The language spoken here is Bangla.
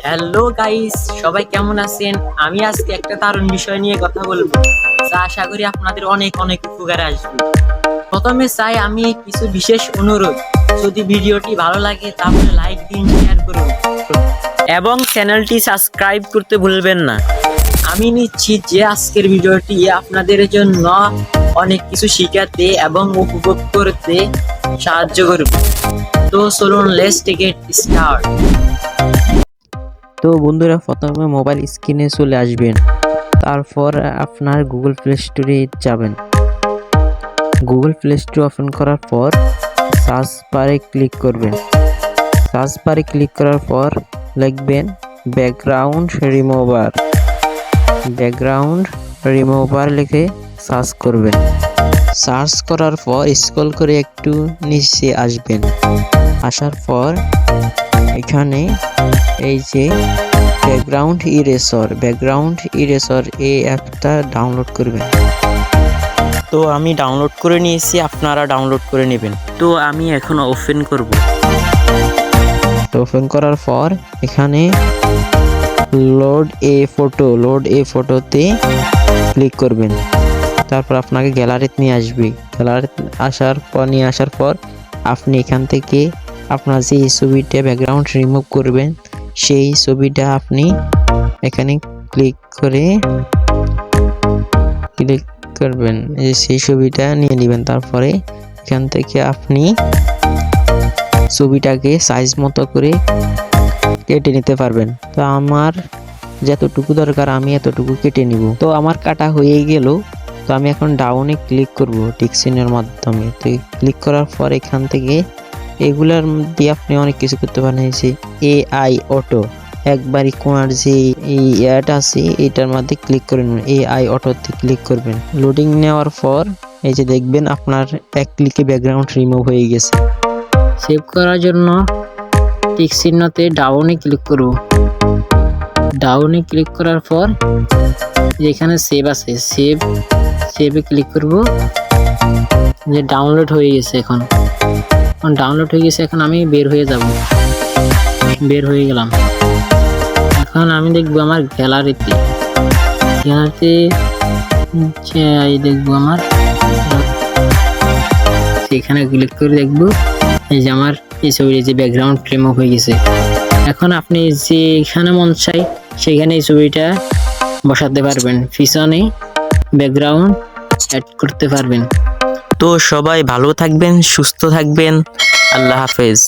হ্যালো গাইস, সবাই কেমন আছেন? আমি আজকে একটা দারুণ বিষয় নিয়ে কথা বলবো, যা আশা করি আপনাদের অনেক অনেক উপকারে আসবে। প্রথমে চাই আমি কিছু বিশেষ অনুরোধ, যদি ভিডিওটি ভালো লাগে তাহলে লাইক দিন, শেয়ার করুন এবং চ্যানেলটি সাবস্ক্রাইব করতে ভুলবেন না। আমি নিশ্চিত যে আজকের ভিডিওটি আপনাদের জন্য অনেক কিছু শিখাতে এবং উপভোগ করতে সাহায্য করবে। তো চলুন, লেটস টেক ইট স্টার্ট। তো বন্ধুরা, প্রথমে মোবাইল স্ক্রিনে চলে আসবেন। তারপর আপনার গুগল প্লে স্টোরে যাবেন। গুগল প্লে স্টোর ওপেন করার পর সার্চ বারে ক্লিক করবেন। সার্চ বারে ক্লিক করার পর লিখবেন ব্যাকগ্রাউন্ড রিমুভার। ব্যাকগ্রাউন্ড রিমুভার লিখে সার্চ করবেন। সার্চ করার পর স্ক্রল করে একটু নিচে আসবেন। আসার পর এখানে এই যে ব্যাকগ্রাউন্ড ইরেজর এই অ্যাপটা ডাউনলোড করবেন। তো আমি ডাউনলোড করে নিয়েছি, আপনারা ডাউনলোড করে নেবেন। তো আমি এখন ওপেন করব। তো ওপেন করার পর এখানে লোড এ ফটোতে ক্লিক করবেন। তারপর আপনাকে গ্যালারিতে নিয়ে আসবে। গ্যালারিতে আসার পর আপনি এখান থেকে আপনার যে ছবিটা ব্যাকগ্রাউন্ড রিমুভ করবেন সেই ছবিটা আপনি এখানে ক্লিক করবেন, সেই ছবিটা নিয়ে নেবেন। তারপরে এখান থেকে আপনি ছবিটাকে সাইজ মতো করে কেটে নিতে পারবেন। তো আমার যতটুকু দরকার আমি এতটুকু কেটে নিব। তো আমার কাটা হয়ে গেল। তো আমি এখন ডাউনে ক্লিক করব টিক চিহ্নের মাধ্যমে। তো ক্লিক করার পর এখান থেকে এগুলার দিয়ে আপনি অনেক কিছু করতে পারেন। যে এআই অটো, একবারই কোনার যে এই অ্যাড আছে এটার মধ্যে ক্লিক করে নেবেন। এআই অটোতে ক্লিক করবেন। লোডিং নেওয়ার পর এই যে দেখবেন আপনার এক ক্লিকে ব্যাকগ্রাউন্ড রিমুভ হয়ে গেছে। সেভ করার জন্য টিক চিহ্নতে ডাউনে ক্লিক করব। ডাউনে ক্লিক করার পর যেখানে সেভ আছে সেভে ক্লিক করব। যে ডাউনলোড হয়ে গেছে, এখন ডাউনলোড হয়ে গেছে। এখন আমি বের হয়ে গেলাম। এখন আমি দেখবো আমার গ্যালারিতে দেখবো আমার সেখানে ক্লিক করে দেখবো এই যে আমার এই ছবির যে ব্যাকগ্রাউন্ড রিমুভ হয়ে গেছে। এখন আপনি যেখানে মন চাই সেখানে এই ছবিটা বসাতে পারবেন, পিছনে ব্যাকগ্রাউন্ড অ্যাড করতে পারবেন। তো সবাই ভালো থাকবেন, সুস্থ থাকবেন। আল্লাহ হাফেজ।